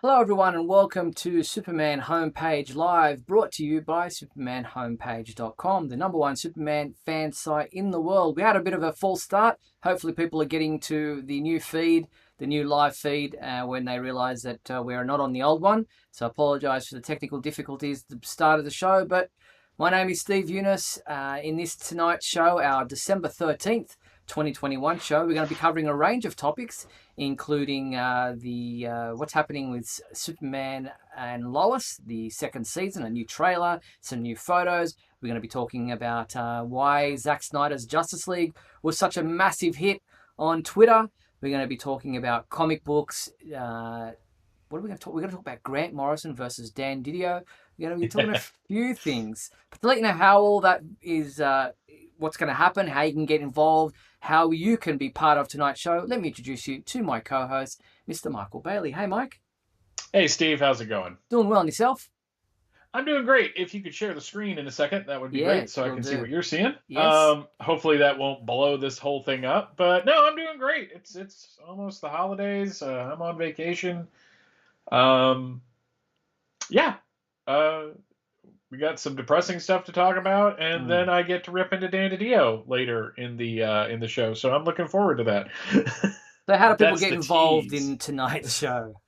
Hello everyone and welcome to Superman Homepage Live, brought to you by supermanhomepage.com, the number one Superman fan site in the world. We had a bit of a false start. Hopefully people are getting to the new feed, the new live feed, when they realise that we are not on the old one. So I apologise for the technical difficulties at the start of the show, but my name is Steve Eunice. In this tonight's show, our December 13th, 2021 show, we're going to be covering a range of topics, including what's happening with Superman and Lois, the second season, a new trailer, some new photos. We're going to be talking about why Zack Snyder's Justice League was such a massive hit on Twitter. We're going to be talking about comic books. What are we going to talk? We're going to talk about Grant Morrison versus Dan Didio. We're going to be talking a few things. But to let you know how all that is, what's going to happen, how you can get involved, how you can be part of tonight's show, let me introduce you to my co-host, Mr. Michael Bailey. Hey, Mike. Hey, Steve. How's it going? Doing well, and yourself? I'm doing great. If you could share the screen in a second, that would be great, so I can see what you're seeing. Yes. Hopefully that won't blow this whole thing up. But no, I'm doing great. It's almost the holidays. I'm on vacation. Yeah. We got some depressing stuff to talk about, and then I get to rip into Dan DiDio later in the show. So I'm looking forward to that. So how do people get involved in tonight's show?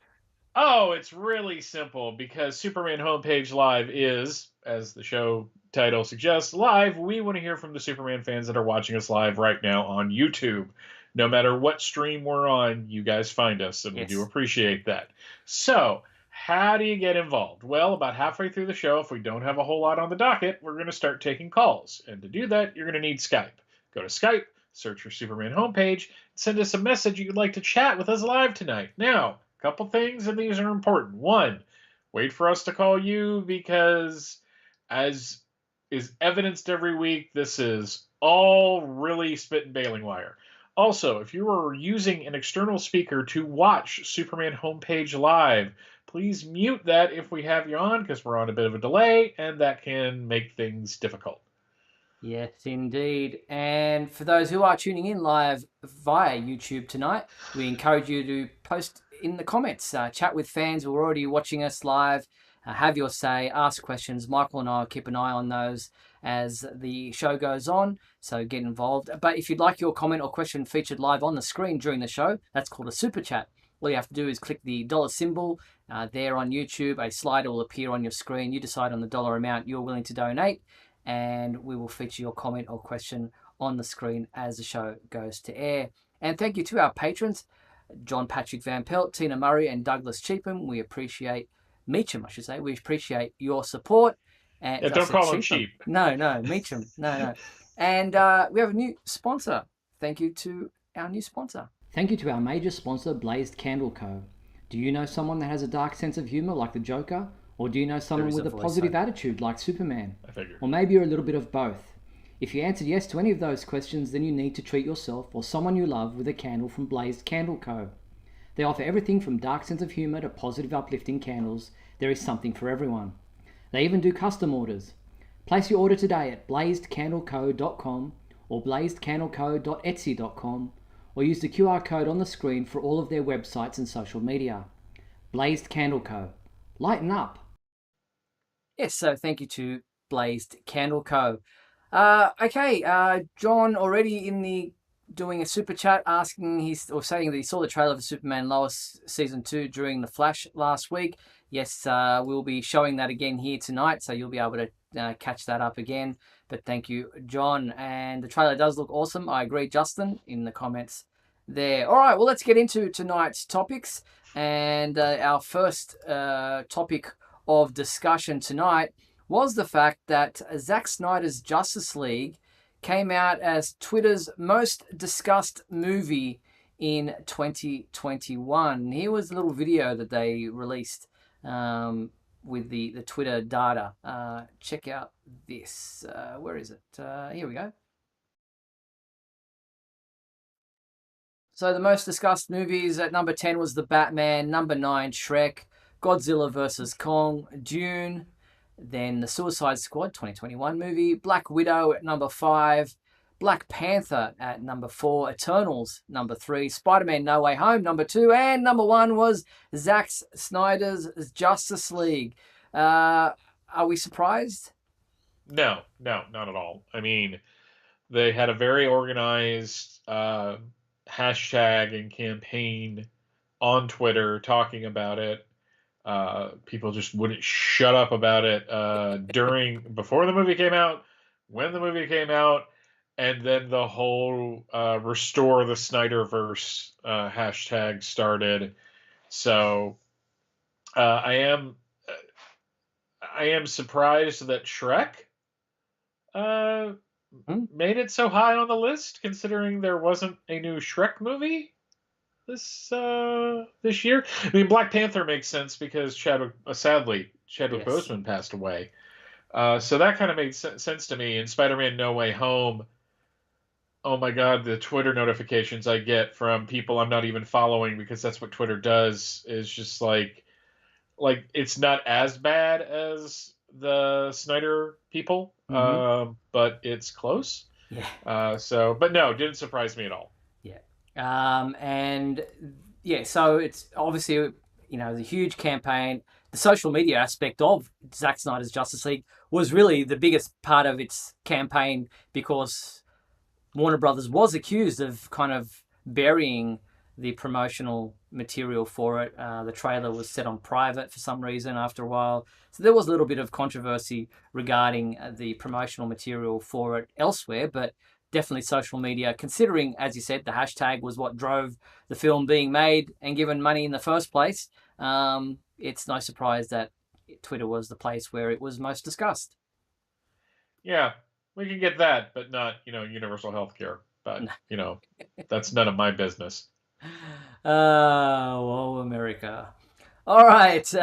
Oh, it's really simple, because Superman Homepage Live is, as the show title suggests, live. We want to hear from the Superman fans that are watching us live right now on YouTube. No matter what stream we're on, you guys find us, and we do appreciate that. So, how do you get involved? Well, about halfway through the show, if we don't have a whole lot on the docket, we're going to start taking calls. And to do that, you're going to need Skype. Go to Skype, search for Superman Homepage, send us a message you'd like to chat with us live tonight. Now, a couple things, and these are important. One, wait for us to call you, because as is evidenced every week, this is all really spit and baling wire. Also, if you are using an external speaker to watch Superman Homepage Live, please mute that if we have you on, because we're on a bit of a delay, and that can make things difficult. Yes, indeed. And for those who are tuning in live via YouTube tonight, we encourage you to post in the comments, chat with fans who are already watching us live, have your say, ask questions. Michael and I will keep an eye on those as the show goes on, so get involved. But if you'd like your comment or question featured live on the screen during the show, that's called a super chat. All you have to do is click the dollar symbol there on YouTube. A slider will appear on your screen. You decide on the dollar amount you're willing to donate, and we will feature your comment or question on the screen as the show goes to air. And thank you to our patrons, John Patrick Van Pelt, Tina Murray, and Douglas Cheapham. We appreciate, Meacham, I should say. We appreciate your support. And yeah, don't call him cheap. No, Meacham. No. And we have a new sponsor. Thank you to our new sponsor. Thank you to our major sponsor, Blazed Candle Co. Do you know someone that has a dark sense of humor like the Joker? Or do you know someone with a positive attitude like Superman? I figured. Or maybe you're a little bit of both. If you answered yes to any of those questions, then you need to treat yourself or someone you love with a candle from Blazed Candle Co. They offer everything from dark sense of humor to positive uplifting candles. There is something for everyone. They even do custom orders. Place your order today at blazedcandleco.com or blazedcandleco.etsy.com, or use the QR code on the screen for all of their websites and social media. Blazed Candle Co. Lighten up. Yes, so thank you to Blazed Candle Co. John already doing a super chat asking saying that he saw the trailer for Superman Lois Season 2 during The Flash last week. Yes, we'll be showing that again here tonight, so you'll be able to catch that up again. But thank you, John. And the trailer does look awesome. I agree, Justin, in the comments there. All right, well, let's get into tonight's topics. And our first topic of discussion tonight was the fact that Zack Snyder's Justice League came out as Twitter's most discussed movie in 2021. Here was a little video that they released with the Twitter data. Check out this. Where is it? Here we go. So the most discussed movies at number 10 was The Batman, number 9, Shrek, Godzilla vs. Kong, Dune, then The Suicide Squad 2021 movie, Black Widow at number 5, Black Panther at number 4, Eternals number 3, Spider-Man No Way Home number 2, and number 1 was Zack Snyder's Justice League. Are we surprised? No, no, not at all. I mean, they had a very organized hashtag and campaign on Twitter talking about it. People just wouldn't shut up about it before the movie came out, when the movie came out, and then the whole Restore the Snyderverse hashtag started. So I am surprised that Shrek uh, made it so high on the list, considering there wasn't a new Shrek movie this year. I mean, Black Panther makes sense because sadly Chadwick Yes. Boseman passed away. So that kind of made sense to me. And Spider-Man No Way Home, oh my God, the Twitter notifications I get from people I'm not even following, because that's what Twitter does, is just like it's not as bad as the Snyder people, but it's close. Yeah. But no, didn't surprise me at all. Yeah. And yeah, so it's obviously, the huge campaign. The social media aspect of Zack Snyder's Justice League was really the biggest part of its campaign, because Warner Brothers was accused of kind of burying the promotional material for it. The trailer was set on private for some reason after a while. So there was a little bit of controversy regarding the promotional material for it elsewhere, but definitely social media, considering, as you said, the hashtag was what drove the film being made and given money in the first place. It's no surprise that Twitter was the place where it was most discussed. Yeah, we can get that, but not, universal health care. But, that's none of my business. Oh, America. All right.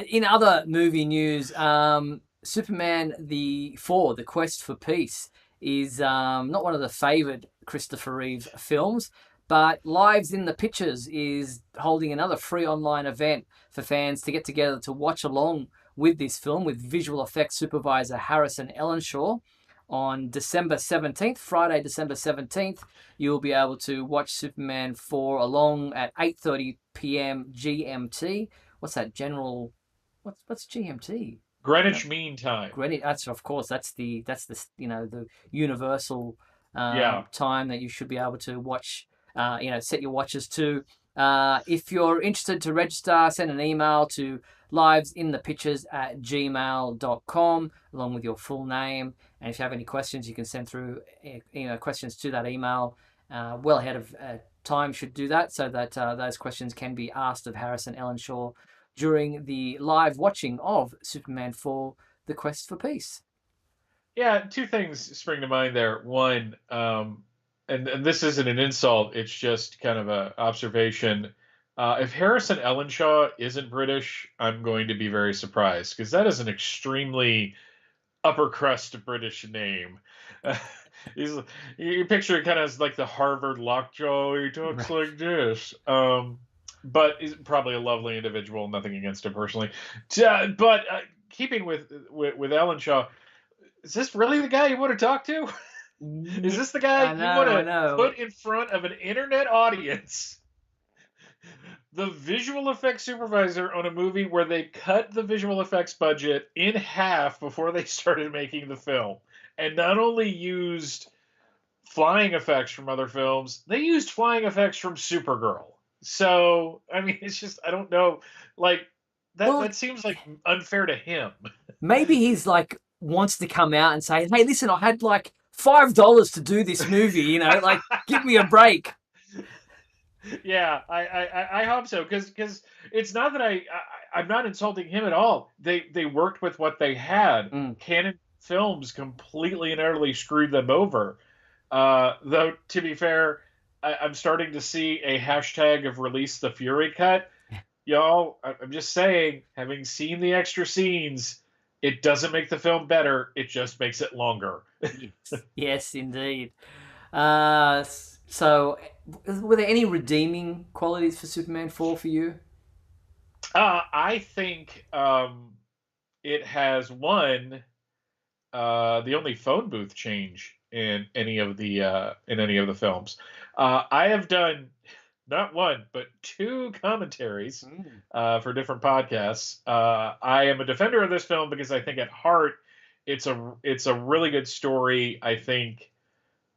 In other movie news, Superman the Quest for Peace is not one of the favoured Christopher Reeve films, but Lives in the Pictures is holding another free online event for fans to get together to watch along with this film with visual effects supervisor Harrison Ellenshaw. On December 17th, Friday, December 17th, you'll be able to watch Superman 4 along at 8:30 p.m. GMT. What's that? What's GMT? Greenwich Mean Time. Greenwich. That's the the universal Yeah. time that you should be able to watch. Set your watches to. If you're interested to register, send an email to livesinthepictures@gmail.com along with your full name. And if you have any questions, you can send through questions to that email well ahead of time. Should do that so that those questions can be asked of Harrison Ellenshaw during the live watching of Superman 4: The Quest for Peace. Yeah, two things spring to mind there. One, and this isn't an insult, it's just kind of an observation. If Harrison Ellenshaw isn't British, I'm going to be very surprised, because that is an extremely upper crust British name. You picture it kind of as like the Harvard lockjaw. He talks like this. But he's probably a lovely individual. Nothing against him personally. But keeping with Ellenshaw, is this really the guy you want to talk to? Is this the guy you want to put in front of an internet audience? The visual effects supervisor on a movie where they cut the visual effects budget in half before they started making the film, and not only used flying effects from other films, they used flying effects from Supergirl. So, I mean, it's just, I don't know, like, that seems like unfair to him. Maybe he's like wants to come out and say, hey, listen, I had like $5 to do this movie, like, give me a break. Yeah, I hope so, because it's not that I'm not insulting him at all. They worked with what they had. Canon Films completely and utterly screwed them over. Though, to be fair, I'm starting to see a hashtag of release the Fury cut. Y'all, I'm just saying, having seen the extra scenes, it doesn't make the film better. It just makes it longer. Yes, indeed. So, were there any redeeming qualities for Superman 4 for you? I think it has the only phone booth change in any of the films. I have done not one but two commentaries Mm. for different podcasts. I am a defender of this film because I think at heart it's a really good story. I think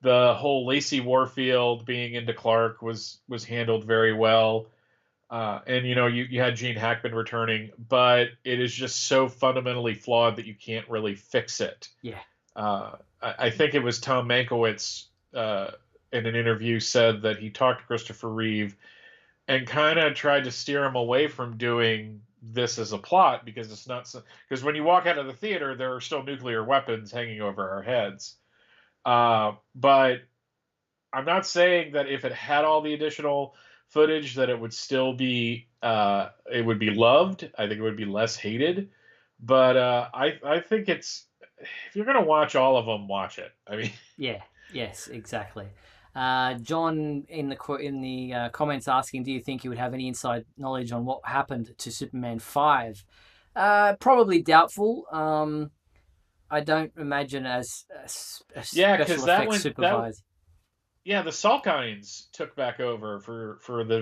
the whole Lacey Warfield being into Clark was handled very well. And you had Gene Hackman returning, but it is just so fundamentally flawed that you can't really fix it. Yeah. I think it was Tom Mankiewicz in an interview said that he talked to Christopher Reeve and kind of tried to steer him away from doing this as a plot because it's not because when you walk out of the theater, there are still nuclear weapons hanging over our heads. But I'm not saying that if it had all the additional footage that it would still be it would be loved. I think it would be less hated. But I think it's if you're gonna watch all of them, watch it. I mean, Yeah. Yes. Exactly. John in the comments asking, do you think you would have any inside knowledge on what happened to Superman 5? Probably doubtful. I don't imagine as a yeah, special because that effects one that supervisor. yeah, the Salkinds took back over for the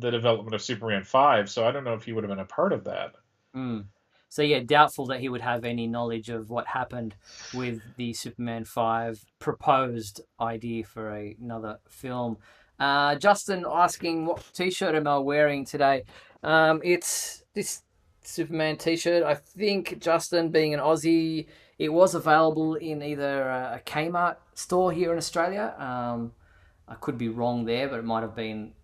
development of Superman 5, so I don't know if he would have been a part of that. Mm. So yeah, doubtful that he would have any knowledge of what happened with the Superman 5 proposed idea for another film. Justin asking, what t-shirt am I wearing today? It's this Superman t-shirt. I think, Justin, being an Aussie, it was available in either a Kmart store here in Australia. I could be wrong there, but it might have been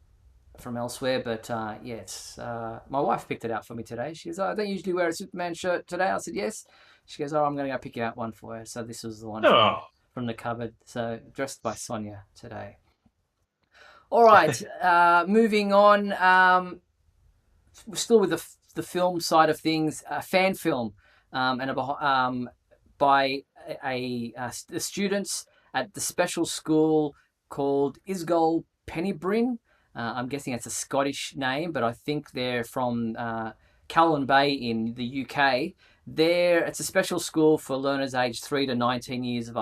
from elsewhere. But yeah, it's my wife picked it out for me today. She goes, "Oh, I don't usually wear a Superman shirt today." I said, "Yes." She goes, "Oh, I'm going to go pick out one for her." So this was the one No. from the cupboard. So dressed by Sonia today. All right, moving on. We're still with the film side of things. A fan film, by the students at the special school called Isgol Pen-y-Bryn. I'm guessing it's a Scottish name, but I think they're from Callan Bay in the UK. It's a special school for learners aged 3 to 19 years of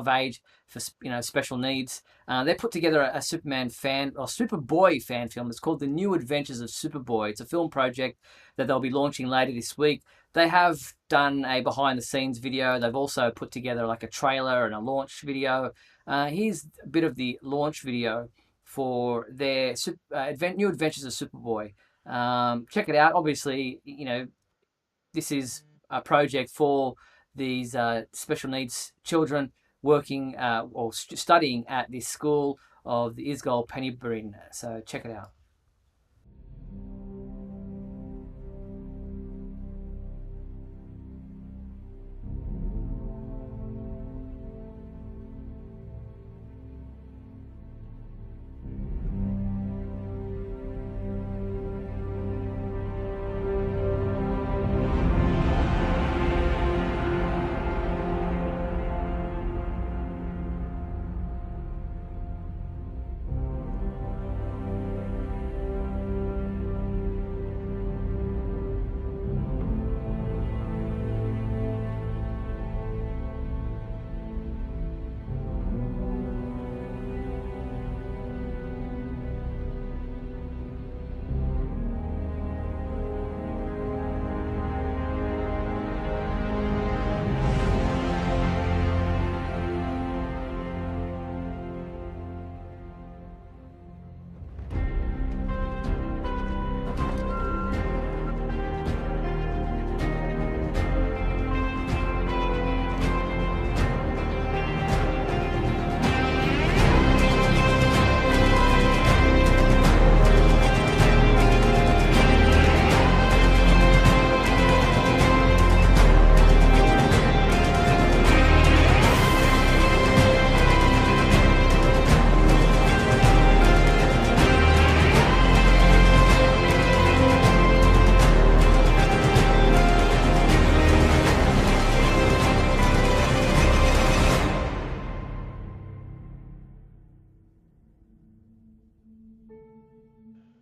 age for special needs. They put together a Superman fan or Superboy fan film. It's called The New Adventures of Superboy. It's a film project that they'll be launching later this week. They have done a behind the scenes video. They've also put together like a trailer and a launch video. Here's a bit of the launch video for their New Adventures of Superboy. Check it out. Obviously, this is a project for these special needs children working or studying at this school of the Isgol Pen-y-Bryn. So check it out.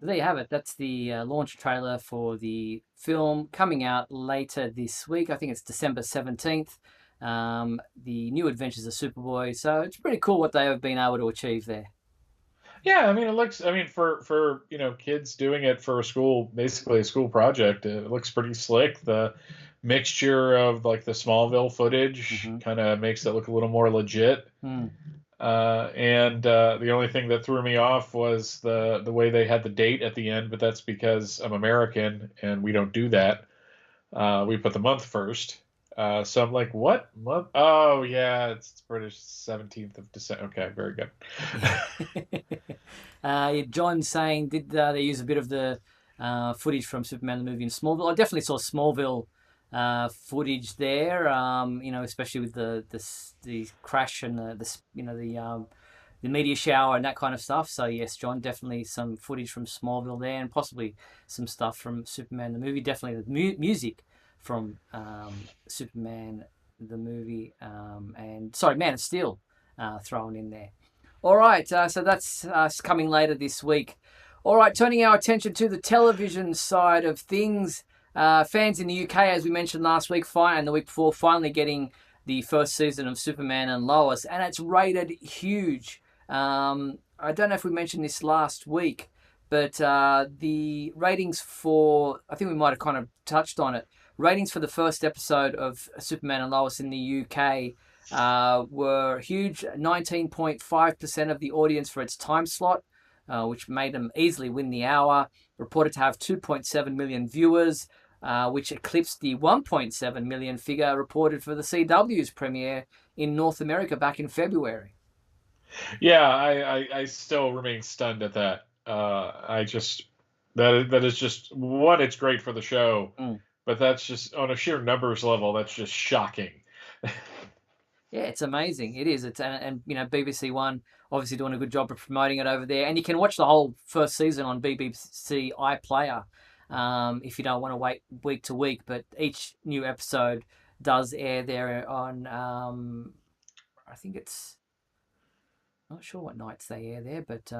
There you have it. That's the launch trailer for the film coming out later this week. I think it's December 17th. the New Adventures of Superboy. So it's pretty cool what they have been able to achieve there. Yeah, I mean, it looks. I mean, for kids doing it for a school, basically a school project, it looks pretty slick. The mixture of like the Smallville footage Mm-hmm. kind of makes it look a little more legit. And the only thing that threw me off was the way they had the date at the end, but that's because I'm American and we don't do that. We put the month first. So I'm like, what month? Oh yeah, it's British 17th of December. Okay, very good. John saying, did they use a bit of the footage from Superman the movie in Smallville? I definitely saw Smallville footage there. Especially with the crash and the meteor shower and that kind of stuff. So yes, John, definitely some footage from Smallville there, and possibly some stuff from Superman the movie. Definitely the music from Superman the movie, and sorry, Man of Steel thrown in there. All right, so that's coming later this week. All right, turning our attention to the television side of things. Fans in the UK, as we mentioned last week, and the week before, finally getting the first season of Superman and Lois, and it's rated huge. I don't know if we mentioned this last week, but the ratings I think we might have kind of touched on it. Ratings for the first episode of Superman and Lois in the UK were huge. 19.5% of the audience for its time slot, which made them easily win the hour. Reported to have 2.7 million viewers, which eclipsed the 1.7 million figure reported for the CW's premiere in North America back in February. Yeah, I still remain stunned at that. That is just one. It's great for the show, but that's just on a sheer numbers level. That's just shocking. Yeah, it's amazing. It is. And BBC One obviously doing a good job of promoting it over there, and you can watch the whole first season on BBC iPlayer if you don't want to wait week to week. But each new episode does air there on. I think it's not sure what nights they air there, but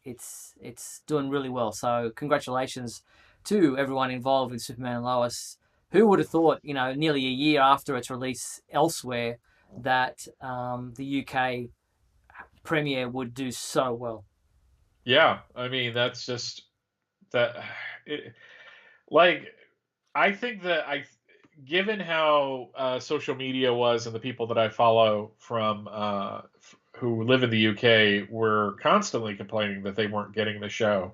it's doing really well. So congratulations to everyone involved in Superman and Lois. Who would have thought, nearly a year after its release elsewhere, that the UK premiere would do so well? Yeah, I mean that's just that. It, like I think that given how social media was and the people that I follow from who live in the UK were constantly complaining that they weren't getting the show.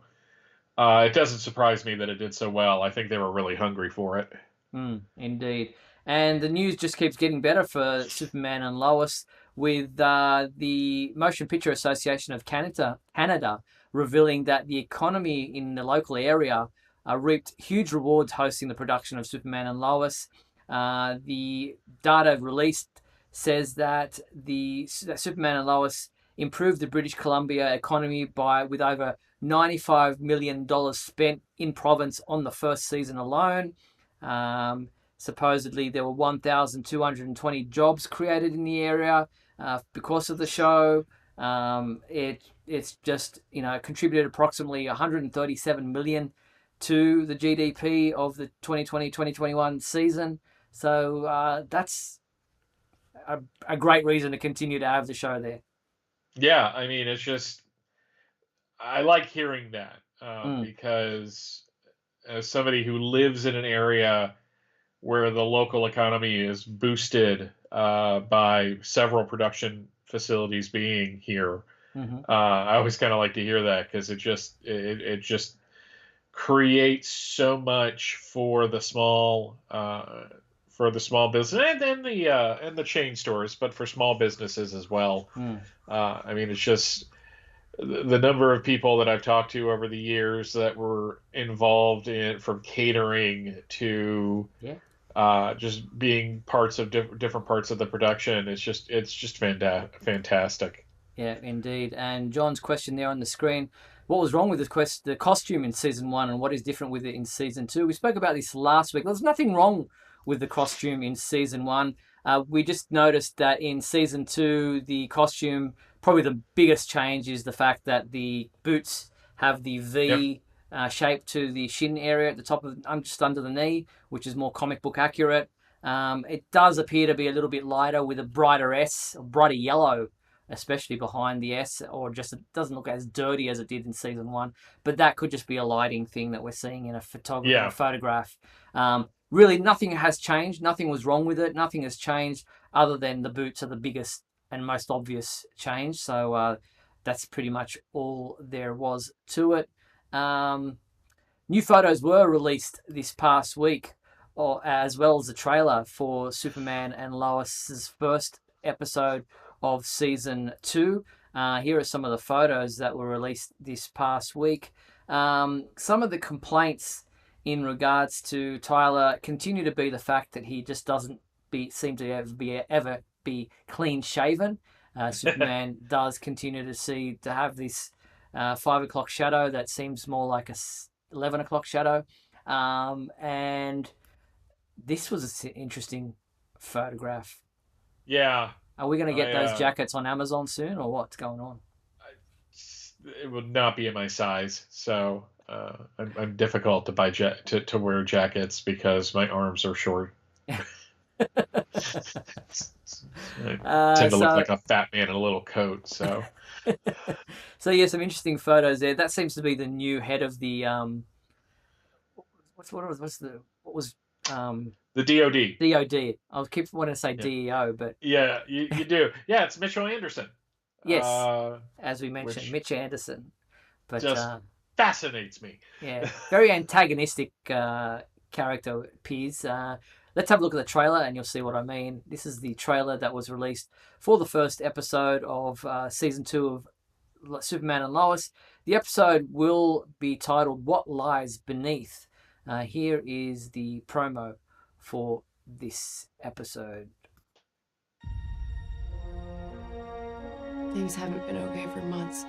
It doesn't surprise me that it did so well. I think they were really hungry for it. Indeed. And the news just keeps getting better for Superman and Lois, with the Motion Picture Association of Canada revealing that the economy in the local area reaped huge rewards hosting the production of Superman and Lois. The data released says that that Superman and Lois improved the British Columbia economy with over $95 million spent in province on the first season alone. Supposedly there were 1,220 jobs created in the area because of the show. It's just contributed approximately 137 million to the GDP of the 2020-2021 season. So that's a great reason to continue to have the show there. Yeah, I mean it's just I like hearing that because as somebody who lives in an area where the local economy is boosted by several production facilities being here. I always kind of like to hear that because it just creates so much for the small business and the chain stores, but for small businesses as well. I mean, it's just the number of people that I've talked to over the years that were involved in from catering to just being parts of different parts of the production. It's just fantastic. Yeah, indeed. And John's question there on the screen: what was wrong with the costume in season 1, and what is different with it in season 2? We spoke about this last week. There's nothing wrong with the costume in season 1. We just noticed that in season 2, the costume, probably the biggest change is the fact that the boots have the V shape to the shin area at the top of just under the knee, which is more comic book accurate. It does appear to be a little bit lighter with a brighter S, or brighter yellow, especially behind the S, or just it doesn't look as dirty as it did in season 1. But that could just be a lighting thing that we're seeing in a photograph. Really, nothing has changed. Nothing was wrong with it. Nothing has changed other than the boots are the biggest and most obvious change. So that's pretty much all there was to it. New photos were released this past week, as well as the trailer for Superman and Lois's first episode of season 2. Here are some of the photos that were released this past week. Some of the complaints in regards to Tyler continue to be the fact that he just doesn't seem to ever be clean shaven. Superman does continue to have this 5 o'clock shadow that seems more like a 11 o'clock shadow. And this was an interesting photograph. Yeah. Are we going to get those jackets on Amazon soon, or what's going on? It would not be in my size, so I'm difficult to buy to wear jackets because my arms are short. I tend to look like a fat man in a little coat. So, yeah, some interesting photos there. That seems to be the new head of the the DOD. DOD. I keep wanting to say DEO, but yeah, you do. Yeah, it's Mitchell Anderson. Yes, as we mentioned, Mitch Anderson. But just fascinates me. Yeah, very antagonistic character appears. Let's have a look at the trailer and you'll see what I mean. This is the trailer that was released for the first episode of season 2 of Superman and Lois. The episode will be titled What Lies Beneath. Here is the promo for this episode. Things haven't been okay for months,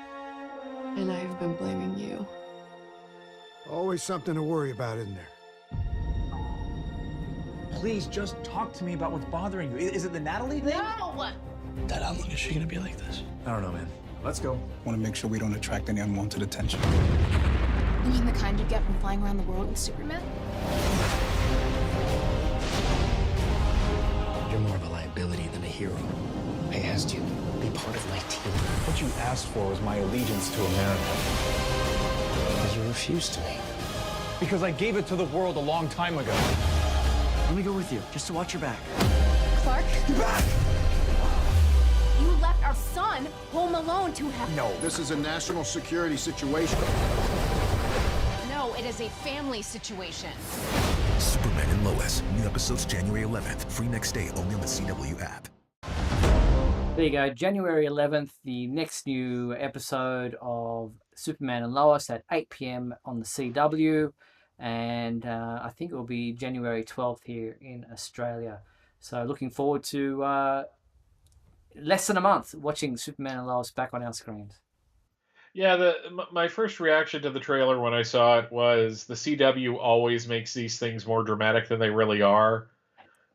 and I've been blaming you. Always something to worry about, isn't there? Please just talk to me about what's bothering you. Is it the Natalie thing? No! Dad, how long is she gonna be like this? I don't know, man. Let's go. Want to make sure we don't attract any unwanted attention. You mean the kind you get from flying around the world with Superman? You're more of a liability than a hero. I asked you to be part of my team. What you asked for was my allegiance to America. But you refused to me. Because I gave it to the world a long time ago. Let me go with you, just to watch your back. Clark? Get back! You left our son home alone to have... No, this is a national security situation. No, it is a family situation. Superman and Lois. New episodes January 11th. Free next day only on the CW app. There you go. January 11th, the next new episode of Superman and Lois at 8 p.m. on the CW. And I think it will be January 12th here in Australia. So looking forward to less than a month watching Superman and Lois back on our screens. Yeah, my first reaction to the trailer when I saw it was the CW always makes these things more dramatic than they really are.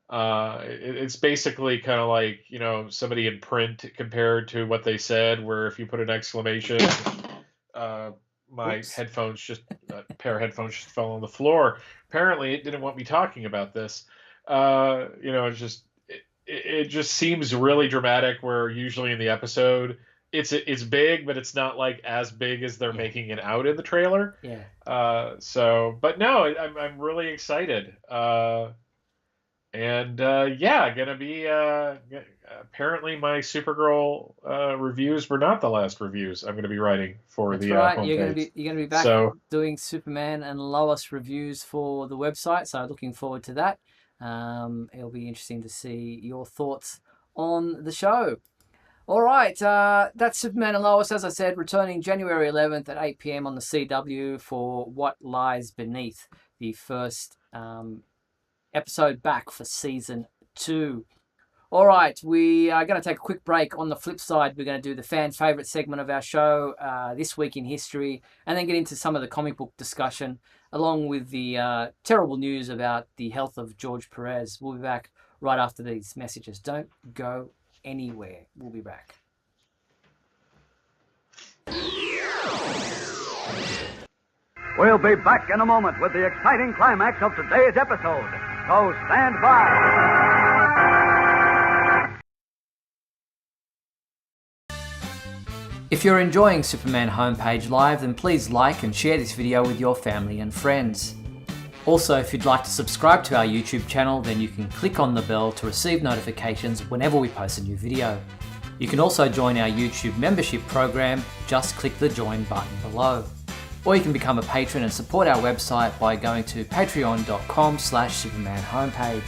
It's basically kind of like, somebody in print compared to what they said, where if you put an exclamation, my headphones a pair of headphones just fell on the floor. Apparently it didn't want me talking about this. It just seems really dramatic, where usually in the episode it's big, but it's not like as big as they're making it out in the trailer. Yeah. But no, I'm really excited. Gonna be apparently my Supergirl reviews were not the last reviews I'm gonna be writing for That's the right. homepage. You're gonna be back doing Superman and Lois reviews for the website, so looking forward to that. It'll be interesting to see your thoughts on the show. All right, that's Superman and Lois, as I said, returning January 11th at 8 p.m. on the CW for What Lies Beneath, the first episode back for season 2. All right, we are going to take a quick break. On the flip side, we're going to do the fan favourite segment of our show, This Week in History, and then get into some of the comic book discussion, along with the terrible news about the health of George Perez. We'll be back right after these messages. Don't go anywhere. We'll be back. We'll be back in a moment with the exciting climax of today's episode. So stand by. If you're enjoying Superman Homepage Live, then please like and share this video with your family and friends. Also, if you'd like to subscribe to our YouTube channel, then you can click on the bell to receive notifications whenever we post a new video. You can also join our YouTube membership program, just click the join button below. Or you can become a patron and support our website by going to patreon.com/Superman Homepage.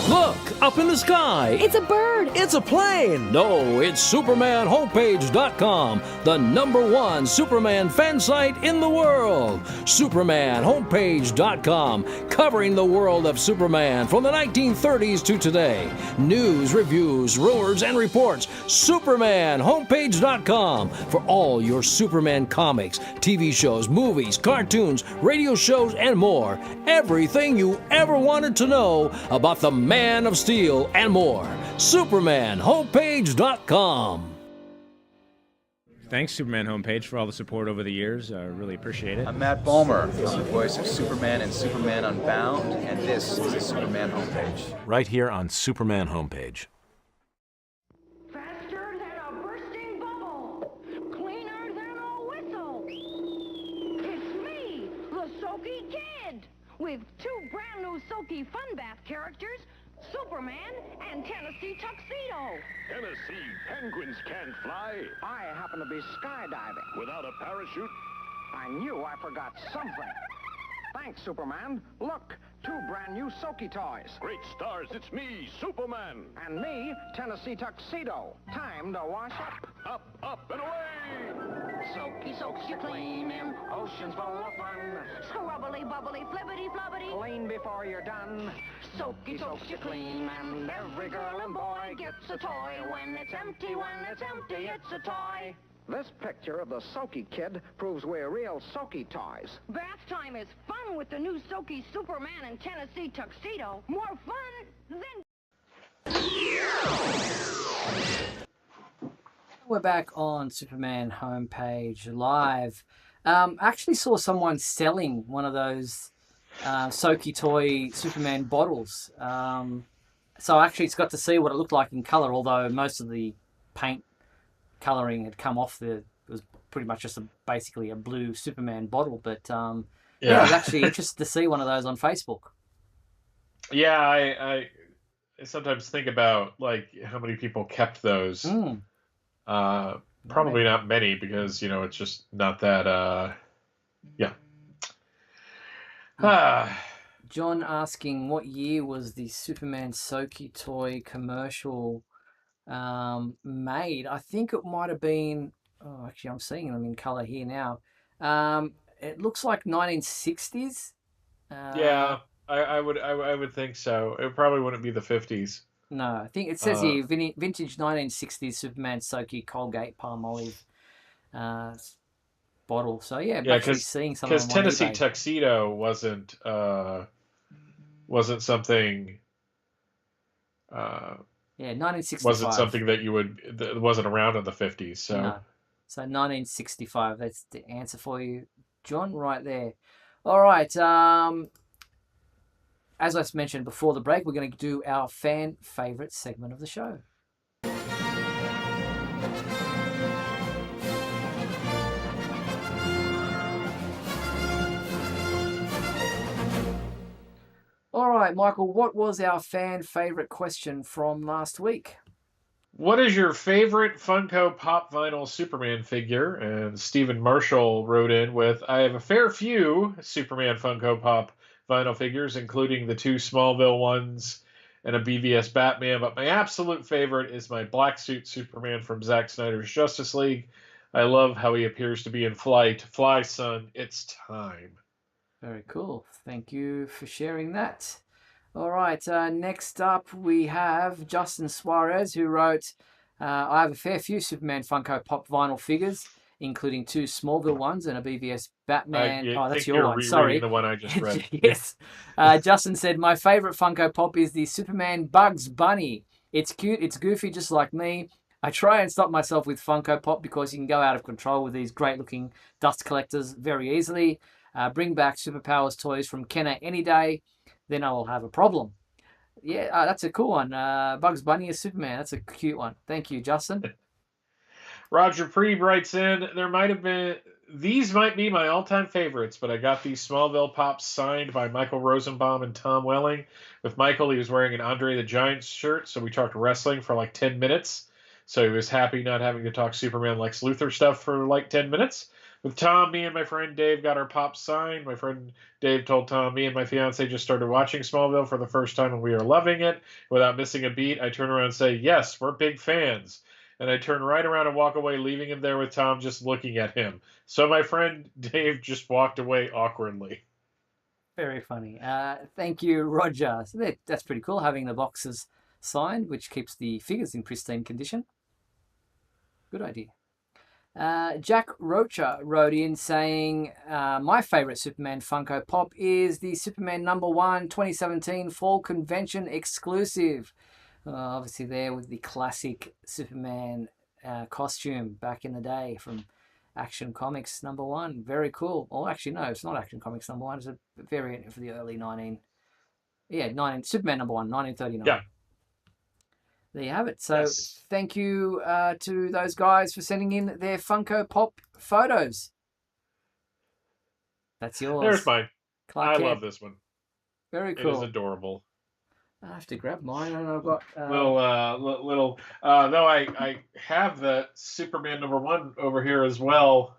Look, up in the sky. It's a bird. It's a plane. No, it's SupermanHomepage.com, the #1 Superman fan site in the world. SupermanHomepage.com, covering the world of Superman from the 1930s to today. News, reviews, rumors, and reports. SupermanHomepage.com for all your Superman comics, TV shows, movies, cartoons, radio shows, and more. Everything you ever wanted to know about the Man of Steel and more. SupermanHomepage.com. Thanks, Superman Homepage, for all the support over the years. I really appreciate it. I'm Matt Bomer, the voice of Superman and Superman Unbound, and this is the Superman Homepage. Right here on Superman Homepage. Faster than a bursting bubble, cleaner than a whistle. It's me, the Soaky Kid, with 2 brand new Soaky Fun Bath characters, Superman and Tennessee Tuxedo. Tennessee, penguins can't fly. I happen to be skydiving. Without a parachute? I knew I forgot something. Thanks, Superman. Look, 2 brand new Soaky toys. Great stars, it's me, Superman. And me, Tennessee Tuxedo. Time to wash up. Up, and away! Soaky soaks you clean in Oceans full of fun. scrubbly bubbly flippity floppity. Clean before you're done. Soaky soaks you clean and every girl and boy gets a toy. When it's empty, it's a toy. This picture of the Soaky Kid proves we're real Soaky toys. Bath time is fun with the new Soaky Superman and Tennessee Tuxedo. More fun than... We're back on Superman Homepage Live. I actually saw someone selling one of those Soaky toy Superman bottles. So actually it's got to see what it looked like in colour, although most of the paint colouring had come off. It was pretty much just basically a blue Superman bottle. But I was actually interested to see one of those on Facebook. Yeah, I sometimes think about like how many people kept those. Probably not many, because it's just not that John asking, what year was the Superman Soaky toy commercial made? I think it might have been, actually I'm seeing them in colour here now. It looks like 1960s. I would think so. It probably wouldn't be the 50s. No, I think it says here vintage 1960s Superman Soaky Colgate Palmolive bottle. So yeah, actually seeing something because Tennessee Tuxedo wasn't something. 1965 wasn't something that wasn't around in the 50s. So no. So 1965. That's the answer for you, John, right there. All right. As I mentioned before the break, we're going to do our fan favourite segment of the show. All right, Michael, what was our fan favourite question from last week? What is your favorite Funko Pop vinyl Superman figure? And Stephen Marshall wrote in with, I have a fair few Superman Funko Pop vinyl figures, including the 2 Smallville ones and a BVS Batman, but my absolute favorite is my black suit Superman from Zack Snyder's Justice League. I love how he appears to be in flight. Fly, son, it's time. Very cool. Thank you for sharing that. All right, next up we have Justin Suarez, who wrote, I have a fair few Superman Funko Pop vinyl figures, including 2 Smallville ones and a BVS Batman. That's your one. Sorry. The one I just read. Yes. Justin said, my favourite Funko Pop is the Superman Bugs Bunny. It's cute. It's goofy, just like me. I try and stop myself with Funko Pop because you can go out of control with these great-looking dust collectors very easily. Bring back Superpowers toys from Kenner any day, then I will have a problem. Yeah, that's a cool one. Bugs Bunny as Superman. That's a cute one. Thank you, Justin. Roger Preeb writes in, these might be my all-time favorites, but I got these Smallville Pops signed by Michael Rosenbaum and Tom Welling. With Michael, he was wearing an Andre the Giant shirt, so we talked wrestling for like 10 minutes. So he was happy not having to talk Superman Lex Luthor stuff for like 10 minutes. With Tom, me and my friend Dave got our Pops signed. My friend Dave told Tom, me and my fiance just started watching Smallville for the first time and we are loving it. Without missing a beat, I turn around and say, yes, we're big fans. And I turn right around and walk away, leaving him there with Tom just looking at him. So my friend Dave just walked away awkwardly. Very funny. Thank you, Roger. So that's pretty cool, having the boxes signed, which keeps the figures in pristine condition. Good idea. Jack Rocha wrote in saying, my favourite Superman Funko Pop is the Superman #1 2017 Fall Convention exclusive. Obviously there with the classic Superman costume back in the day from Action Comics #1. Very cool. Or actually, no, it's not Action Comics #1. It's a variant for the early Superman #1, 1939. Yeah. There you have it. So Thank you to those guys for sending in their Funko Pop photos. That's yours. There's mine. Clark Kent. Love this one. Very cool. It is adorable. I have to grab mine, and I've got though I have the Superman #1 over here as well.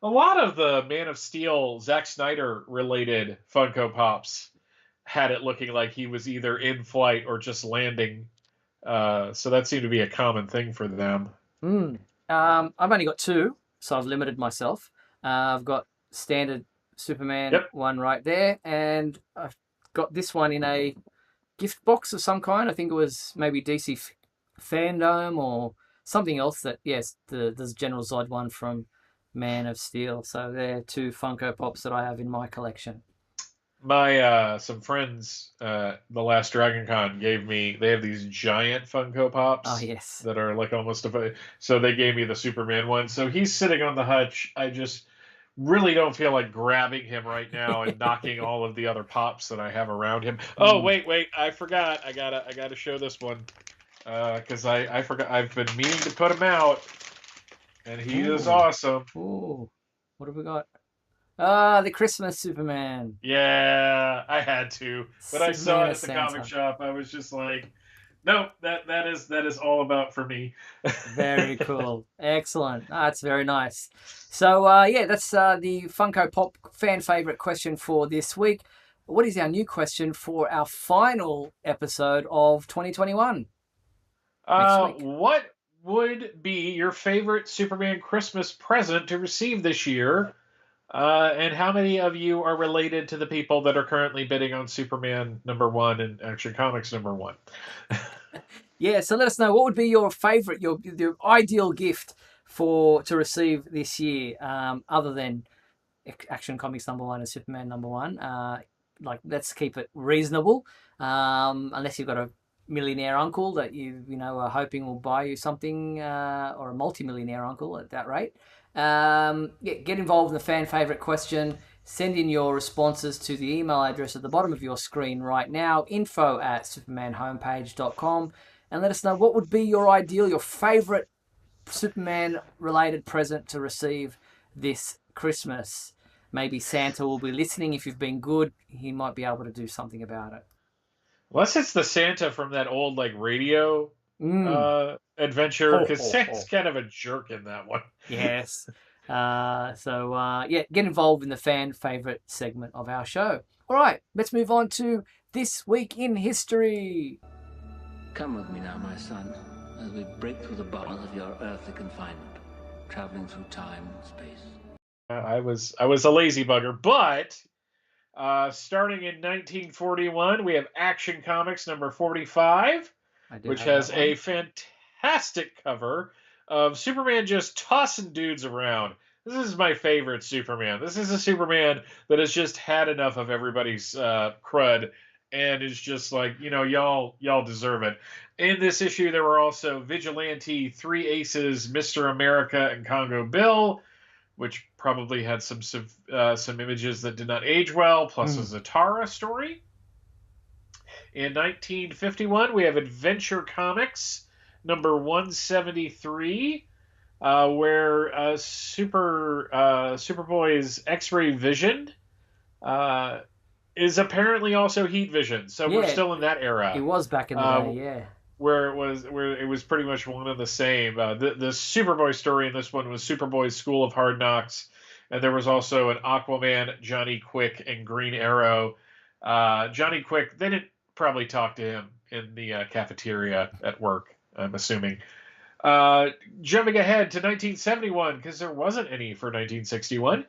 A lot of the Man of Steel, Zack Snyder related Funko Pops had it looking like he was either in flight or just landing. So that seemed to be a common thing for them. I've only got 2, so I've limited myself. I've got standard Superman one right there, and I've got this one in a gift box of some kind. I think it was maybe DC Fandom or something else. The General Zod one from Man of Steel. So they're 2 Funko Pops that I have in my collection. My some friends, the last Dragon Con gave me. They have these giant Funko Pops. Oh yes, that are like almost so they gave me the Superman one. So he's sitting on the hutch. I just really don't feel like grabbing him right now and knocking all of the other pops that I have around him. Oh wait, I forgot. I gotta show this one because I forgot. I've been meaning to put him out, and he is awesome. Ooh, what have we got? The Christmas Superman. Yeah, I had to, but Superman I saw it at the Santa. comic shop. I was just like, nope, that is all about for me. Very cool. Excellent. That's very nice. So, that's the Funko Pop fan favorite question for this week. What is our new question for our final episode of 2021? What would be your favorite Superman Christmas present to receive this year? And how many of you are related to the people that are currently bidding on Superman #1 and Action Comics #1? Yeah, so let us know what would be your favorite, your ideal gift to receive this year, other than Action Comics #1 and Superman #1. Let's keep it reasonable, unless you've got a millionaire uncle that you are hoping will buy you something, or a multi-millionaire uncle at that rate. Get involved in the fan favorite question. Send in your responses to the email address at the bottom of your screen right now, info@supermanhomepage.com, and let us know what would be your favorite Superman related present to receive this Christmas. Maybe Santa will be listening. If you've been good, he might be able to do something about it. Unless it's the Santa from that old radio adventure, because Santa's kind of a jerk in that one. Yes. Get involved in the fan favorite segment of our show. All right, let's move on to This Week in History. Come with me now, my son, as we break through the bars of your earthly confinement, traveling through time and space. I was a lazy bugger, but starting in 1941, we have Action Comics #45, which has a fantastic cover of Superman just tossing dudes around. This is my favorite Superman. This is a Superman that has just had enough of everybody's crud and is just like, y'all deserve it. In this issue, there were also Vigilante, Three Aces, Mr. America, and Congo Bill, which probably had some images that did not age well, plus a Zatara story. In 1951, we have Adventure Comics, number 173, where Superboy's X-ray vision is apparently also heat vision. So we're still in that era. It was back in the day, yeah. Where it was pretty much one and the same. The Superboy story in this one was Superboy's School of Hard Knocks, and there was also an Aquaman, Johnny Quick, and Green Arrow. Johnny Quick, they didn't probably talk to him in the cafeteria at work, I'm assuming. Jumping ahead to 1971, because there wasn't any for 1961.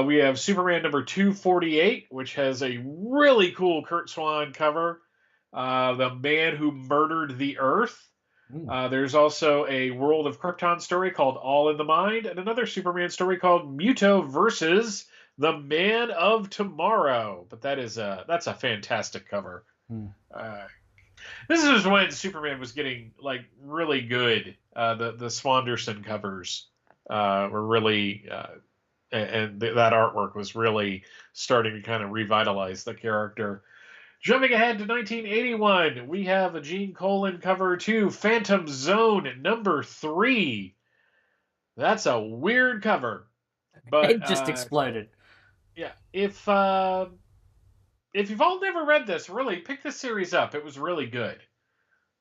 We have Superman number 248, which has a really cool Kurt Swan cover. The Man Who Murdered the Earth. There's also a World of Krypton story called All in the Mind, and another Superman story called Muto versus the Man of Tomorrow. But that's a fantastic cover. This is when Superman was getting like really good. The Swanderson covers were really, and that artwork was really starting to kind of revitalize the character. Jumping ahead to 1981, we have a Gene Colan cover to Phantom Zone number 3. That's a weird cover, but it just exploded. Yeah, if you've all never read this, really pick this series up. It was really good.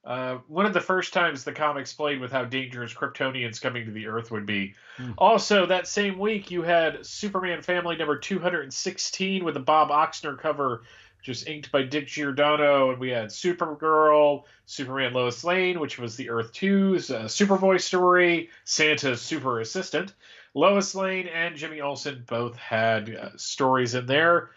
One of the first times the comics played with how dangerous Kryptonians coming to the Earth would be. Also, that same week, you had Superman Family number 216 with a Bob Oxner cover, just inked by Dick Giordano, and we had Supergirl, Superman Lois Lane, which was the Earth 2's Superboy story, Santa's super assistant. Lois Lane and Jimmy Olsen both had stories in there.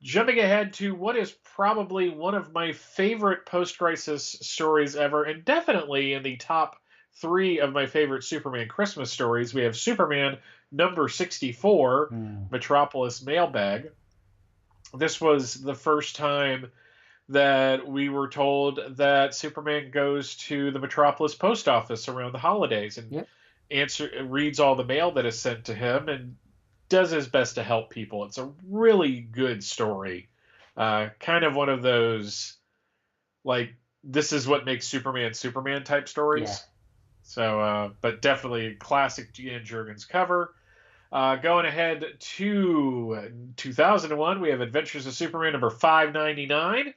Jumping ahead to what is probably one of my favorite post-crisis stories ever, and definitely in the top 3 of my favorite Superman Christmas stories, we have Superman number 64, Metropolis Mailbag. This was the first time that we were told that Superman goes to the Metropolis post office around the holidays and reads all the mail that is sent to him and does his best to help people. It's a really good story. Kind of one of those, like, this is what makes Superman Superman type stories. Yeah. So, but definitely classic Ian Jurgens cover. Going ahead to 2001, we have Adventures of Superman number 599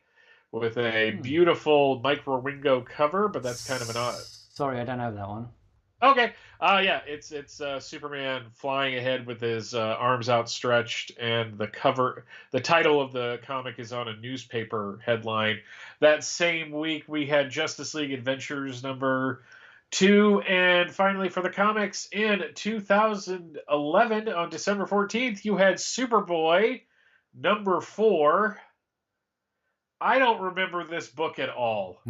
with a beautiful Mike Rowingo cover, but that's kind of an odd. Sorry, I don't have that one. Okay. Yeah, it's Superman flying ahead with his arms outstretched, and the title of the comic is on a newspaper headline. That same week, we had Justice League Adventures number 2, and finally for the comics in 2011 on December 14th, you had Superboy number 4. I don't remember this book at all.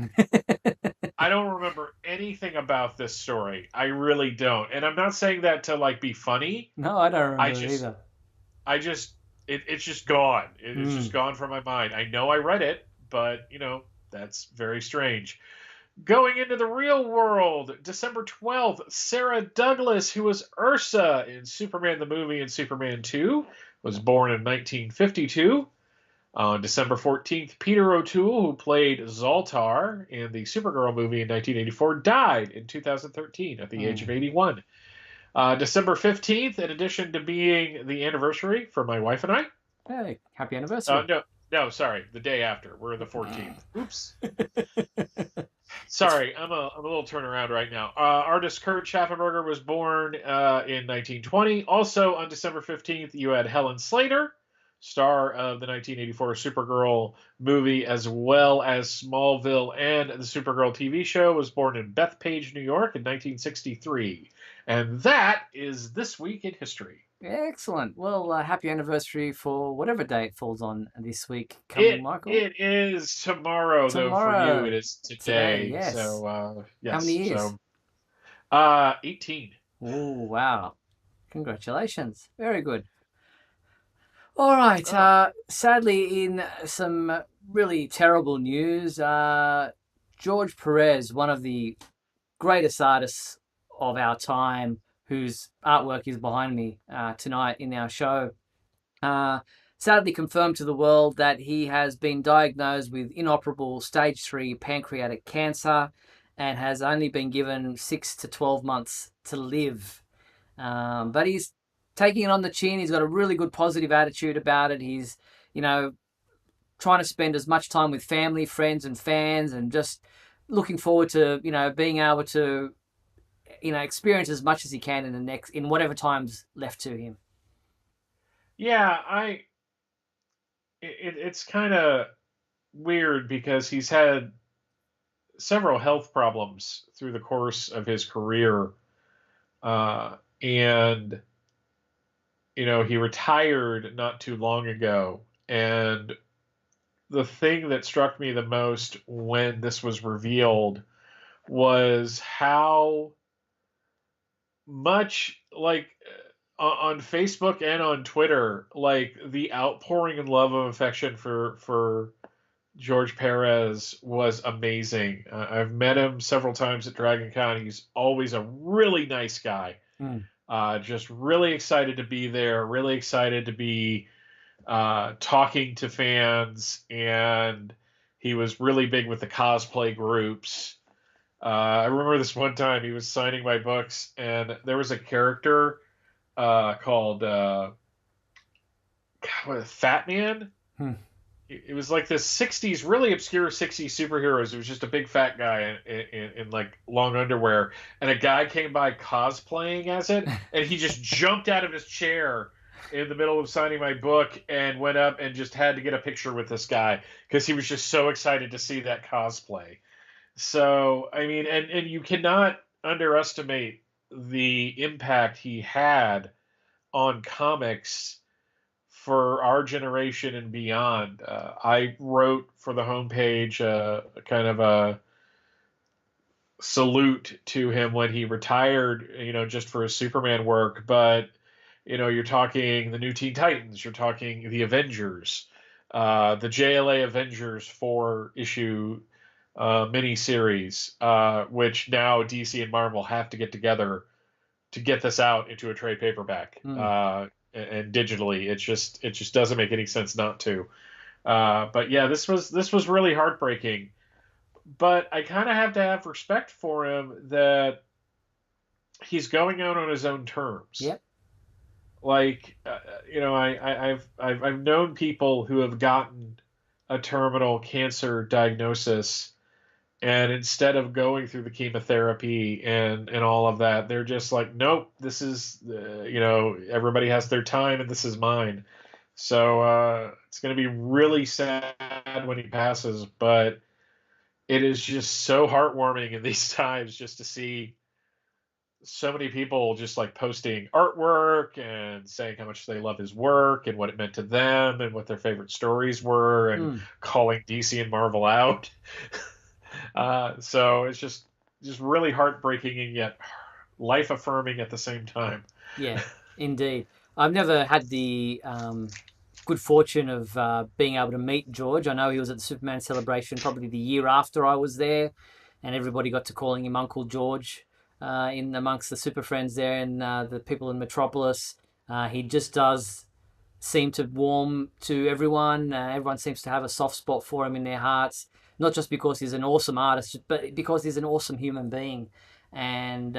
I don't remember anything about this story. I really don't. And I'm not saying that to like be funny. No, I don't remember either. It's just gone. It's just gone from my mind. I know I read it, but that's very strange. Going into the real world, December 12th, Sarah Douglas, who was Ursa in Superman the Movie and Superman 2, was born in 1952. On December 14th, Peter O'Toole, who played Zoltar in the Supergirl movie in 1984, died in 2013 at the age of 81. December 15th, in addition to being the anniversary for my wife and I. Hey, happy anniversary. No, sorry, the day after. We're the 14th. Oops. Sorry, I'm a little turnaround right now. Artist Kurt Schaffenberger was born in 1920. Also on December 15th, you had Helen Slater, star of the 1984 Supergirl movie, as well as Smallville and the Supergirl TV show, was born in Bethpage, New York in 1963. And that is This Week in History. Excellent. Well, happy anniversary for whatever day it falls on this week coming, Michael. It is tomorrow, though, for you. It is today. Yes. So, yes. How many years? So, 18. Oh, wow. Congratulations. Very good. All right. Sadly, in some really terrible news, George Perez, one of the greatest artists of our time, whose artwork is behind me tonight in our show, sadly confirmed to the world that he has been diagnosed with inoperable stage 3 pancreatic cancer and has only been given 6 to 12 months to live. But he's taking it on the chin. He's got a really good positive attitude about it. He's, trying to spend as much time with family, friends, and fans, and just looking forward to, being able to, experience as much as he can in whatever time's left to him. Yeah, it's kind of weird because he's had several health problems through the course of his career. And, he retired not too long ago. And the thing that struck me the most when this was revealed was how much, like, on Facebook and on Twitter, like, the outpouring and love of affection for George Perez was amazing. I've met him several times at Dragon Con. He's always a really nice guy. Just really excited to be there, really excited to be talking to fans, and he was really big with the cosplay groups. I remember this one time he was signing my books, and there was a character called Fat Man. It was like this 60s, really obscure 60s superheroes. It was just a big fat guy in like long underwear. And a guy came by cosplaying as it, and he just jumped out of his chair in the middle of signing my book and went up and just had to get a picture with this guy because he was just so excited to see that cosplay. So, I mean, and you cannot underestimate the impact he had on comics for our generation and beyond. I wrote for the homepage kind of a salute to him when he retired, just for his Superman work. But, you're talking the new Teen Titans, you're talking the Avengers, the JLA Avengers 4-issue miniseries, which now DC and Marvel have to get together to get this out into a trade paperback. And digitally, it just doesn't make any sense not to. But yeah, this was really heartbreaking. But I kind of have to have respect for him that he's going out on his own terms. Yep. Like, I've known people who have gotten a terminal cancer diagnosis, and instead of going through the chemotherapy and all of that, they're just like, nope, this is, everybody has their time and this is mine. So it's going to be really sad when he passes, but it is just so heartwarming in these times just to see so many people just like posting artwork and saying how much they love his work and what it meant to them and what their favorite stories were and calling DC and Marvel out. So it's just really heartbreaking and yet life affirming at the same time. Yeah, indeed. I've never had the good fortune of being able to meet George. I know he was at the Superman celebration probably the year after I was there, and everybody got to calling him Uncle George in amongst the super friends there and the people in Metropolis. He just does seem to warm to everyone. Everyone seems to have a soft spot for him in their hearts. Not just because he's an awesome artist, but because he's an awesome human being. And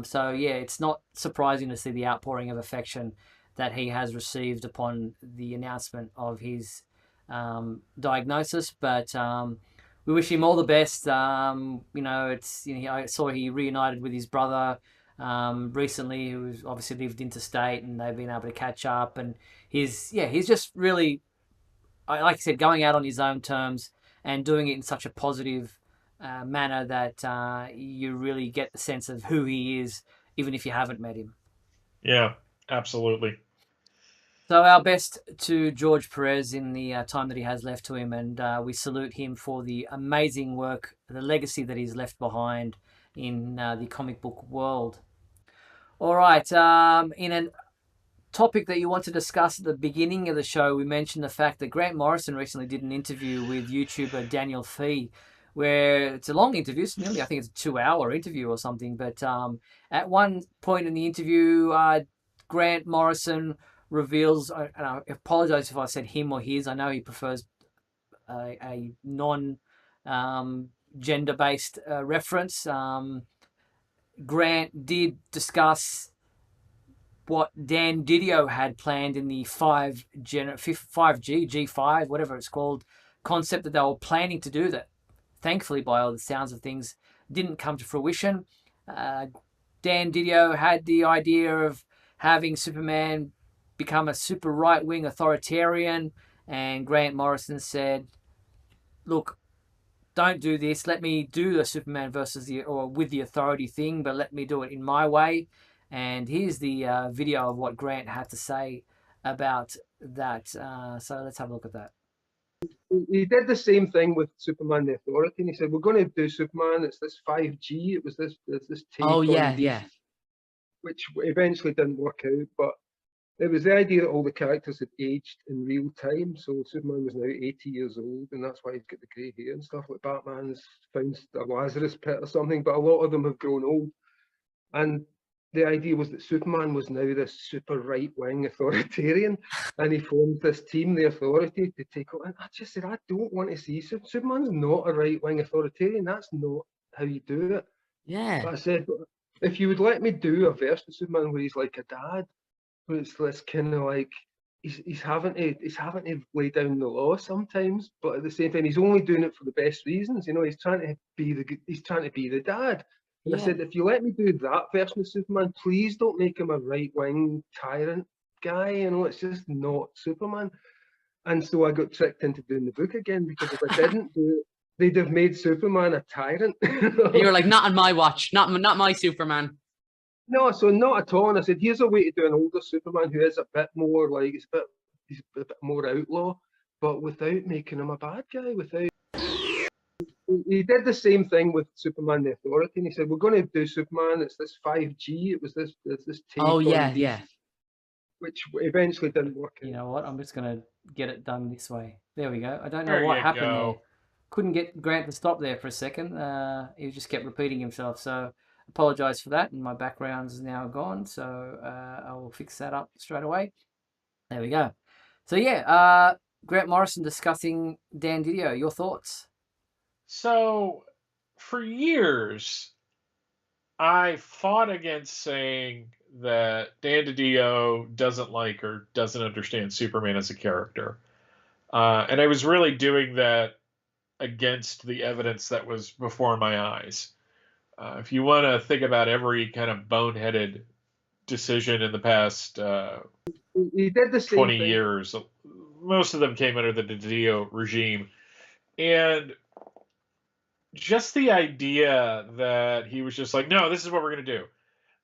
so, yeah, it's not surprising to see the outpouring of affection that he has received upon the announcement of his diagnosis. But we wish him all the best. I saw he reunited with his brother recently, who's obviously lived interstate, and they've been able to catch up. And he's just really, like I said, going out on his own terms and doing it in such a positive manner that you really get the sense of who he is, even if you haven't met him. Yeah, absolutely. So our best to George Perez in the time that he has left to him, and we salute him for the amazing work, the legacy that he's left behind in the comic book world. All right, in a topic that you want to discuss at the beginning of the show, we mentioned the fact that Grant Morrison recently did an interview with YouTuber Daniel Fee, where it's a long interview. It's nearly, I think it's a 2-hour interview or something. But at one point in the interview, Grant Morrison reveals, and I apologize if I said him or his. I know he prefers a non-gender-based reference. Grant did discuss what Dan Didio had planned in the 5G, G5, whatever it's called, concept that they were planning to do, that thankfully, by all the sounds of things, didn't come to fruition. Dan Didio had the idea of having Superman become a super right-wing authoritarian, and Grant Morrison said, look, don't do this. Let me do the Superman with the authority thing, but let me do it in my way. And here's the video of what Grant had to say about that. So let's have a look at that. He did the same thing with Superman the Authority, and he said, we're going to do Superman, it's this 5G, it was this take on DC, which eventually didn't work out, but it was the idea that all the characters had aged in real time. So Superman was now 80 years old, and that's why he's got the grey hair and stuff. Like Batman's found a Lazarus pit or something, but a lot of them have grown old. And the idea was that Superman was now this super right-wing authoritarian, and he formed this team, the Authority, to take on. And I just said, I don't want to see Superman's not a right-wing authoritarian. That's not how you do it. Yeah. But I said, if you would let me do a version of Superman where he's like a dad, where it's this kind of like he's having to lay down the law sometimes, but at the same time he's only doing it for the best reasons. You know, he's trying to be the dad. And I said, if you let me do that version of Superman, please don't make him a right-wing tyrant guy. You know, it's just not Superman. And so I got tricked into doing the book again, because if I didn't do it, they'd have made Superman a tyrant. You were like, not on my watch, not my Superman. No, so not at all. And I said, here's a way to do an older Superman who is a bit more like, he's a bit more outlaw, but without making him a bad guy. He did the same thing with Superman the Authority, and he said, we're going to do Superman, it's this 5G, it was this take on DC, which eventually didn't work out. You know what? I'm just going to get it done this way. There we go. I don't know what happened there. Couldn't get Grant to stop there for a second. He just kept repeating himself. So apologize for that. And my background's now gone. So I will fix that up straight away. There we go. So yeah, Grant Morrison discussing Dan Didio. Your thoughts? So for years, I fought against saying that Dan DiDio doesn't like or doesn't understand Superman as a character. And I was really doing that against the evidence that was before my eyes. If you want to think about every kind of boneheaded decision in the past he did the same 20 thing. years, most of them came under the DiDio regime. And just the idea that he was just like, no, this is what we're going to do.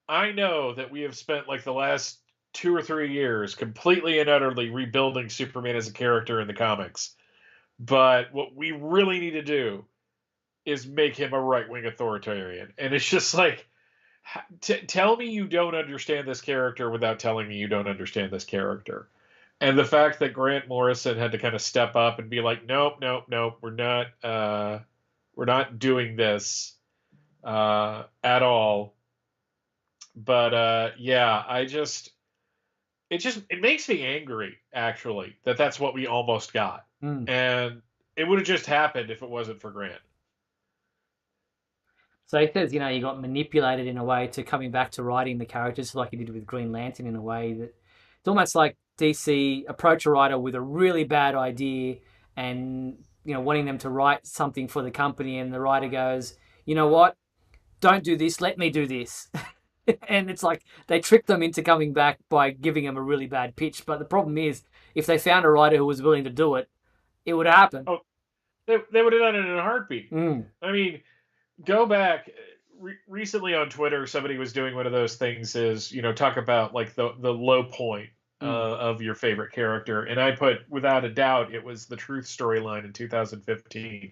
I know that we have spent like the last 2 or 3 years completely and utterly rebuilding Superman as a character in the comics. But what we really need to do is make him a right-wing authoritarian. And it's just like, tell me you don't understand this character without telling me you don't understand this character. And the fact that Grant Morrison had to kind of step up and be like, nope, we're not doing this at all. But yeah, it makes me angry, actually, that that's what we almost got. And it would have just happened if it wasn't for Grant. So he says, you got manipulated in a way to coming back to writing the characters like he did with Green Lantern, in a way that it's almost like DC approach a writer with a really bad idea and, wanting them to write something for the company, and the writer goes, you know what? Don't do this. Let me do this. And it's like they tricked them into coming back by giving them a really bad pitch. But the problem is, if they found a writer who was willing to do it, it would happen. Oh, they would have done it in a heartbeat. I mean, go back. Recently on Twitter, somebody was doing one of those things is, talk about like the low point of your favorite character. And I put, without a doubt, it was the Truth storyline in 2015.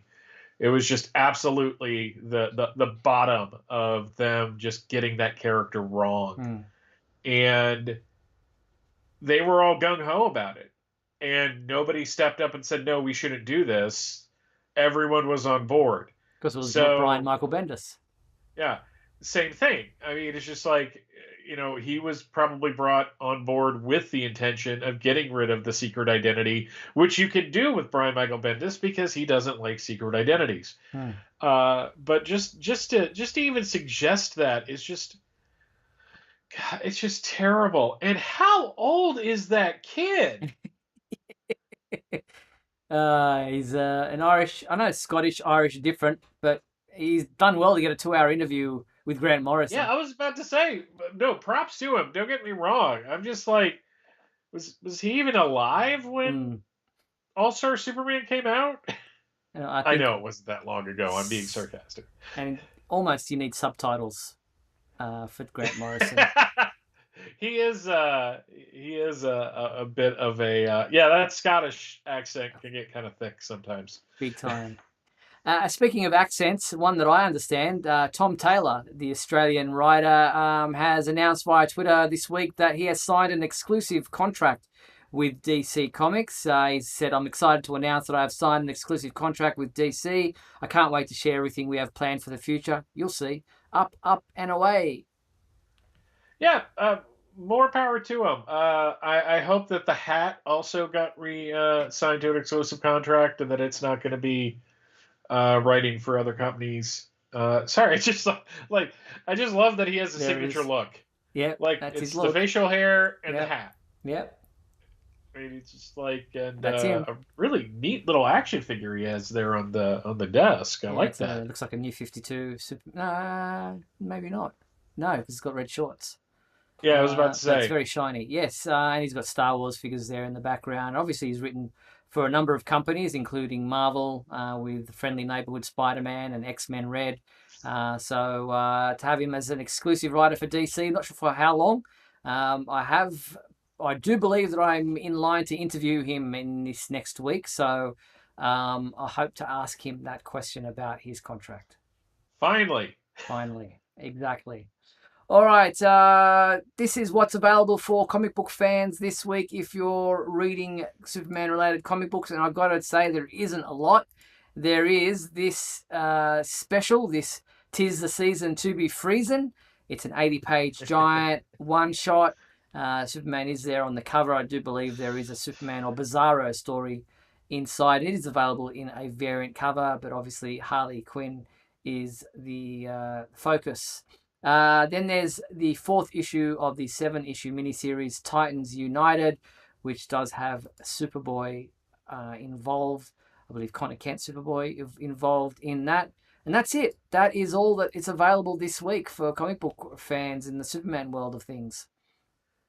It was just absolutely the bottom of them just getting that character wrong. And they were all gung-ho about it. And nobody stepped up and said, no, we shouldn't do this. Everyone was on board. Because it was not Brian Michael Bendis. Yeah, same thing. I mean, it's just like, he was probably brought on board with the intention of getting rid of the secret identity, which you can do with Brian Michael Bendis because he doesn't like secret identities. But just to even suggest that is just, God, it's just terrible. And how old is that kid? He's an Irish, I know Scottish, Irish, different, but he's done well to get a 2-hour interview with Grant Morrison. Yeah, I was about to say, no, props to him. Don't get me wrong. I'm just like, was he even alive when All-Star Superman came out? I know it wasn't that long ago. I'm being sarcastic. And almost you need subtitles for Grant Morrison. He is a bit of a that Scottish accent can get kind of thick sometimes. Big time. Speaking of accents, one that I understand, Tom Taylor, the Australian writer, has announced via Twitter this week that he has signed an exclusive contract with DC Comics. He said, I'm excited to announce that I have signed an exclusive contract with DC. I can't wait to share everything we have planned for the future. You'll see. Up, up, and away. Yeah, more power to him. I hope that the hat also got signed to an exclusive contract and that it's not going to be writing for other companies. Sorry, it's just like I just love that he has a signature look. Yeah, like that's it's his look. The facial hair and the hat. Yep. I mean, it's just like That's him. A really neat little action figure he has there on the desk. I like that. It looks like a new 52. Maybe not. No, because it's got red shorts. Yeah, I was about to say. It's very shiny. Yes, and he's got Star Wars figures there in the background. Obviously, he's written for a number of companies, including Marvel, with Friendly Neighborhood Spider-Man and X-Men Red. So to have him as an exclusive writer for DC, not sure for how long. I do believe that I'm in line to interview him in this next week. So I hope to ask him that question about his contract. Finally, exactly. All right, this is what's available for comic book fans this week if you're reading Superman-related comic books, and I've got to say there isn't a lot. There is this special, this 'Tis the Season to Be Freezing. It's an 80-page giant one-shot. Superman is there on the cover. I do believe there is a Superman or Bizarro story inside. It is available in a variant cover, but obviously Harley Quinn is the focus. Then there's the 4th issue of the 7-issue miniseries Titans United, which does have Superboy involved. I believe Connor Kent Superboy involved in that. And that's it. That is all that is available this week for comic book fans in the Superman world of things.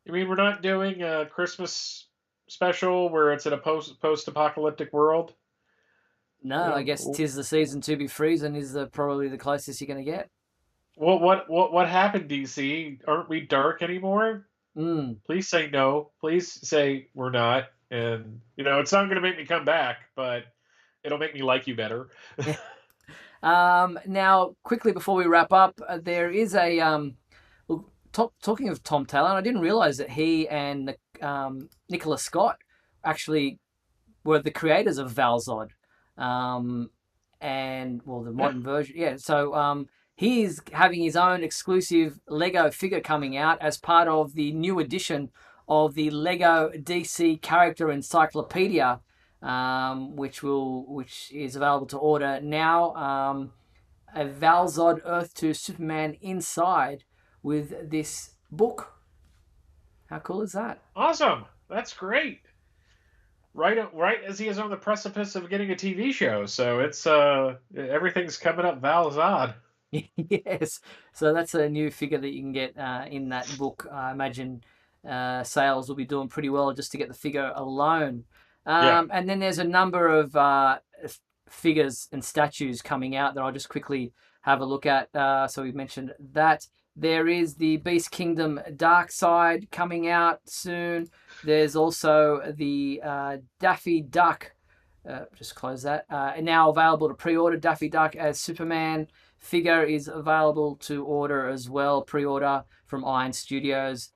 You mean we're not doing a Christmas special where it's in a post-apocalyptic world? No, I guess 'Tis the Season to Be Freezing is probably the closest you're going to get. Well, what happened, DC? Aren't we dark anymore? Please say no. Please say we're not. And, it's not going to make me come back, but it'll make me like you better. Now, quickly before we wrap up, there is a... talking of Tom Taylor, and I didn't realize that he and Nicola Scott actually were the creators of Val-Zod. The modern version. Yeah, so... He's having his own exclusive Lego figure coming out as part of the new edition of the Lego DC Character Encyclopedia, which is available to order now. A Val-Zod Earth to Superman inside with this book. How cool is that? Awesome! That's great. Right as he is on the precipice of getting a TV show, so it's everything's coming up Val-Zod. Yes, so that's a new figure that you can get in that book. I imagine sales will be doing pretty well just to get the figure alone. And then there's a number of figures and statues coming out that I'll just quickly have a look at. So we've mentioned that. There is the Beast Kingdom Dark Side coming out soon. There's also the Daffy Duck. Just close that. Now available to pre-order. Daffy Duck as Superman figure is available to order as well, pre-order from Iron Studios.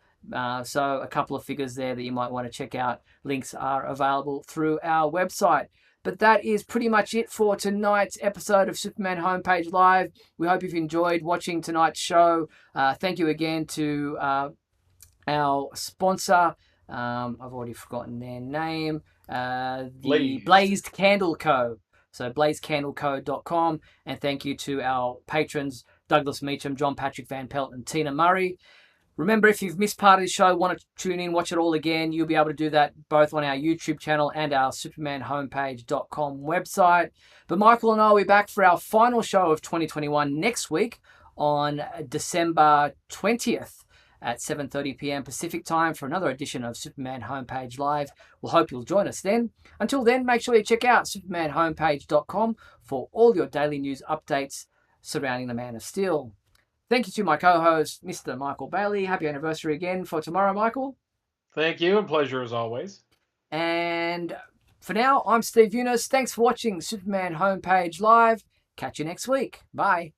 So a couple of figures there that you might want to check out. Links are available through our website. But that is pretty much it for tonight's episode of Superman Homepage Live. We hope you've enjoyed watching tonight's show. Thank you again to our sponsor. I've already forgotten their name. The Blazed Candle Co. So blazedcandleco.com. And thank you to our patrons, Douglas Meacham, John Patrick Van Pelt, and Tina Murray. Remember, if you've missed part of the show, want to tune in, watch it all again, you'll be able to do that both on our YouTube channel and our supermanhomepage.com website. But Michael and I will be back for our final show of 2021 next week on December 20th at 7:30 p.m. Pacific time for another edition of Superman Homepage Live. We'll hope you'll join us then. Until then, make sure you check out supermanhomepage.com for all your daily news updates surrounding the Man of Steel. Thank you to my co-host, Mr. Michael Bailey. Happy anniversary again for tomorrow, Michael. Thank you, and pleasure as always. And for now, I'm Steve Eunice. Thanks for watching Superman Homepage Live. Catch you next week. Bye.